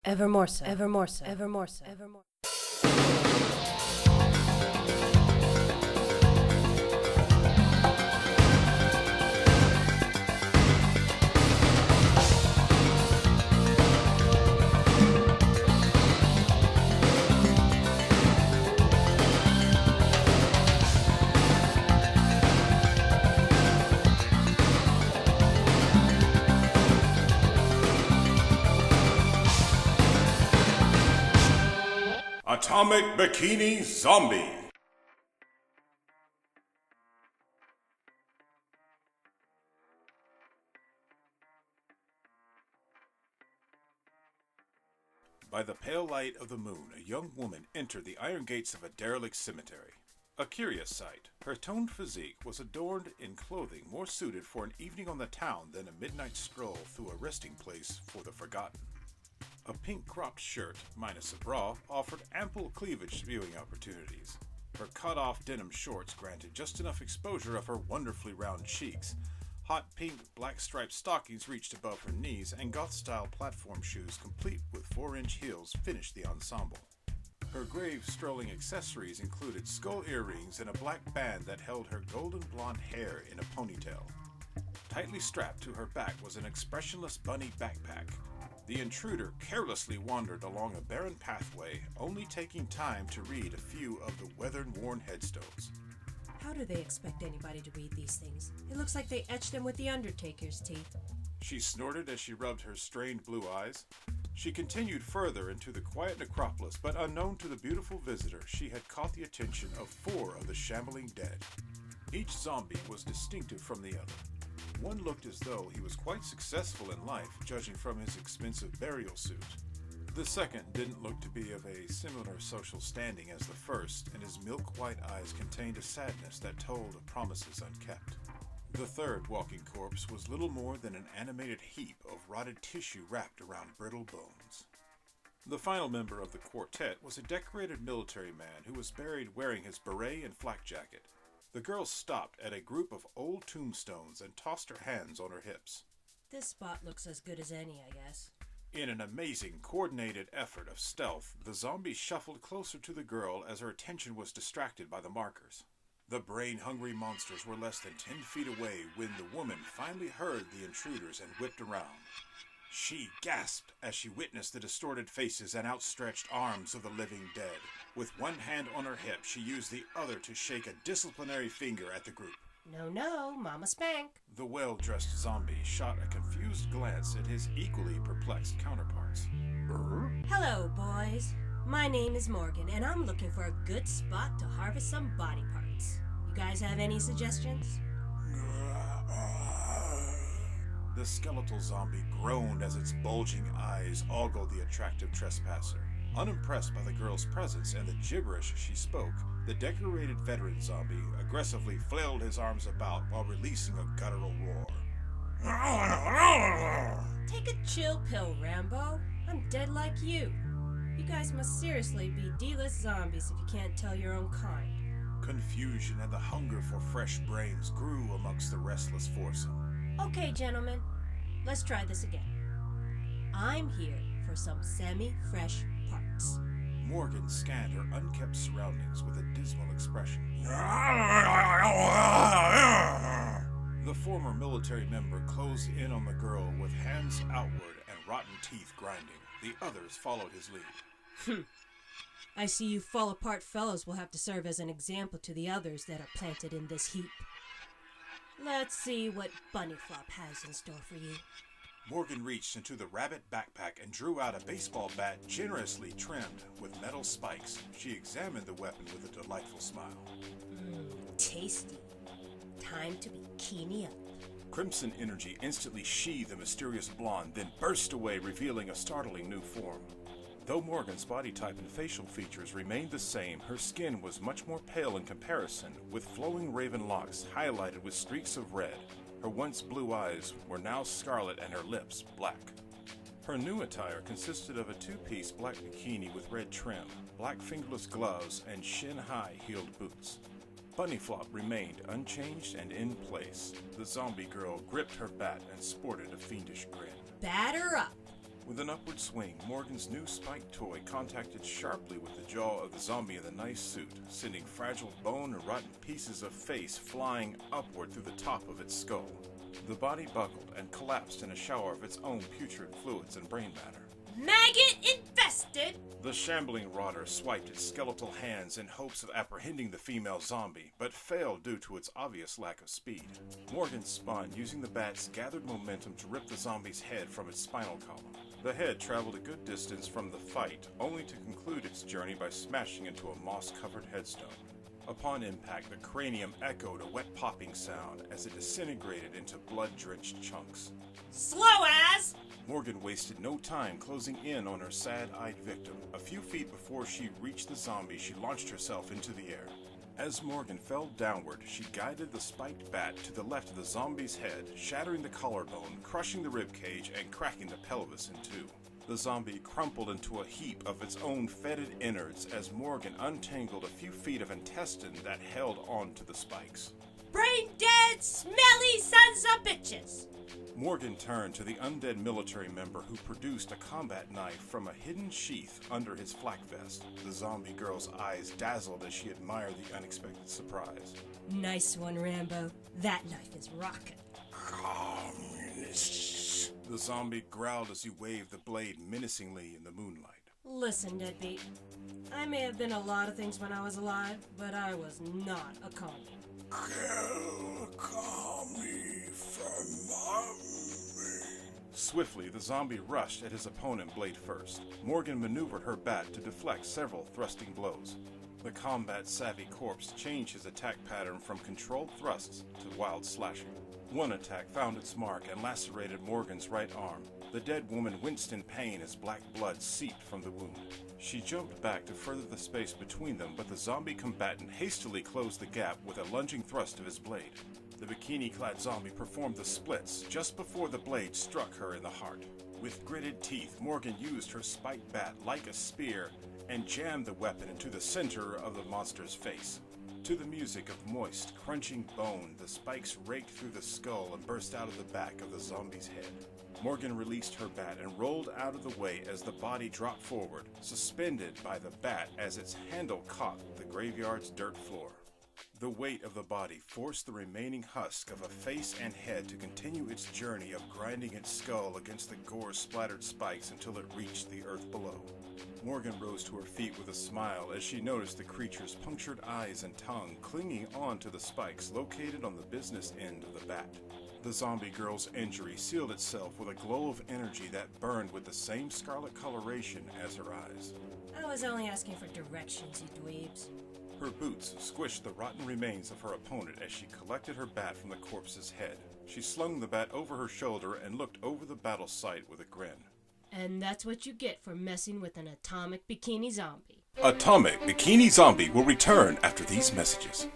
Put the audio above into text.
Evermoreso, Evermoreso, Evermoreso, Evermoreso. Atomic Bikini Zombie. By the pale light of the moon, a young woman entered the iron gates of a derelict cemetery. A curious sight, her toned physique was adorned in clothing more suited for an evening on the town than a midnight stroll through a resting place for the forgotten. A pink cropped shirt, minus a bra, offered ample cleavage viewing opportunities. Her cut-off denim shorts granted just enough exposure of her wonderfully round cheeks. Hot pink black striped stockings reached above her knees, and goth-style platform shoes complete with 4-inch heels finished the ensemble. Her grave strolling accessories included skull earrings and a black band that held her golden blonde hair in a ponytail. Tightly strapped to her back was an expressionless bunny backpack. The intruder carelessly wandered along a barren pathway, only taking time to read a few of the weather-worn headstones. How do they expect anybody to read these things? It looks like they etched them with the Undertaker's teeth. She snorted as she rubbed her strained blue eyes. She continued further into the quiet necropolis, but unknown to the beautiful visitor, she had caught the attention of 4 of the shambling dead. Each zombie was distinctive from the other. One looked as though he was quite successful in life, judging from his expensive burial suit. The second didn't look to be of a similar social standing as the first, and his milk-white eyes contained a sadness that told of promises unkept. The third walking corpse was little more than an animated heap of rotted tissue wrapped around brittle bones. The final member of the quartet was a decorated military man who was buried wearing his beret and flak jacket. The girl stopped at a group of old tombstones and tossed her hands on her hips. This spot looks as good as any, I guess. In an amazing, coordinated effort of stealth, the zombie shuffled closer to the girl as her attention was distracted by the markers. The brain-hungry monsters were less than 10 feet away when the woman finally heard the intruders and whipped around. She gasped as she witnessed the distorted faces and outstretched arms of the living dead. With one hand on her hip, she used the other to shake a disciplinary finger at the group. No, Mama Spank. The well-dressed zombie shot a confused glance at his equally perplexed counterparts. Hello, boys. My name is Morgan, and I'm looking for a good spot to harvest some body parts. You guys have any suggestions? The skeletal zombie groaned as its bulging eyes ogled the attractive trespasser. Unimpressed by the girl's presence and the gibberish she spoke, the decorated veteran zombie aggressively flailed his arms about while releasing a guttural roar. Take a chill pill, Rambo. I'm dead like you. You guys must seriously be D-list zombies if you can't tell your own kind. Confusion and the hunger for fresh brains grew amongst the restless foursome. Okay, gentlemen, let's try this again. I'm here for some semi-fresh parts. Morgan scanned her unkept surroundings with a dismal expression. The former military member closed in on the girl with hands outward and rotten teeth grinding. The others followed his lead. I see you fall-apart fellows will have to serve as an example to the others that are planted in this heap. Let's see what Bunnyflop has in store for you. Morgan reached into the rabbit backpack and drew out a baseball bat generously trimmed with metal spikes. She examined the weapon with a delightful smile. Tasty. Time to bikini up. Crimson energy instantly sheathed the mysterious blonde, then burst away, revealing a startling new form. Though Morgan's body type and facial features remained the same, her skin was much more pale in comparison, with flowing raven locks highlighted with streaks of red. Her once blue eyes were now scarlet and her lips black. Her new attire consisted of a 2-piece black bikini with red trim, black fingerless gloves, and shin-high heeled boots. Bunnyflop remained unchanged and in place. The zombie girl gripped her bat and sported a fiendish grin. Batter up! With an upward swing, Morgan's new spiked toy contacted sharply with the jaw of the zombie in the nice suit, sending fragile bone and rotten pieces of face flying upward through the top of its skull. The body buckled and collapsed in a shower of its own putrid fluids and brain matter. Maggot infested! The shambling rotter swiped its skeletal hands in hopes of apprehending the female zombie, but failed due to its obvious lack of speed. Morgan spun, using the bat's gathered momentum to rip the zombie's head from its spinal column. The head traveled a good distance from the fight, only to conclude its journey by smashing into a moss-covered headstone. Upon impact, the cranium echoed a wet popping sound as it disintegrated into blood-drenched chunks. Slow as! Morgan wasted no time closing in on her sad-eyed victim. A few feet before she reached the zombie, she launched herself into the air. As Morgan fell downward, she guided the spiked bat to the left of the zombie's head, shattering the collarbone, crushing the ribcage, and cracking the pelvis in two. The zombie crumpled into a heap of its own fetid innards as Morgan untangled a few feet of intestine that held on to the spikes. Brain dead, smelly sons of bitches! Morgan turned to the undead military member who produced a combat knife from a hidden sheath under his flak vest. The zombie girl's eyes dazzled as she admired the unexpected surprise. Nice one, Rambo. That knife is rockin'. Communists. The zombie growled as he waved the blade menacingly in the moonlight. Listen, deadbeat. I may have been a lot of things when I was alive, but I was not a commie. Kill commie for mommy. Swiftly, the zombie rushed at his opponent blade first. Morgan maneuvered her bat to deflect several thrusting blows. The combat-savvy corpse changed his attack pattern from controlled thrusts to wild slashing. One attack found its mark and lacerated Morgan's right arm. The dead woman winced in pain as black blood seeped from the wound. She jumped back to further the space between them, but the zombie combatant hastily closed the gap with a lunging thrust of his blade. The bikini-clad zombie performed the splits just before the blade struck her in the heart. With gritted teeth, Morgan used her spiked bat like a spear and jammed the weapon into the center of the monster's face. To the music of moist, crunching bone, the spikes raked through the skull and burst out of the back of the zombie's head. Morgan released her bat and rolled out of the way as the body dropped forward, suspended by the bat as its handle caught the graveyard's dirt floor. The weight of the body forced the remaining husk of a face and head to continue its journey of grinding its skull against the gore-splattered spikes until it reached the earth below. Morgan rose to her feet with a smile as she noticed the creature's punctured eyes and tongue clinging on to the spikes located on the business end of the bat. The zombie girl's injury sealed itself with a glow of energy that burned with the same scarlet coloration as her eyes. I was only asking for directions, you dweebs. Her boots squished the rotten remains of her opponent as she collected her bat from the corpse's head. She slung the bat over her shoulder and looked over the battle site with a grin. And that's what you get for messing with an atomic bikini zombie. Atomic Bikini Zombie will return after these messages.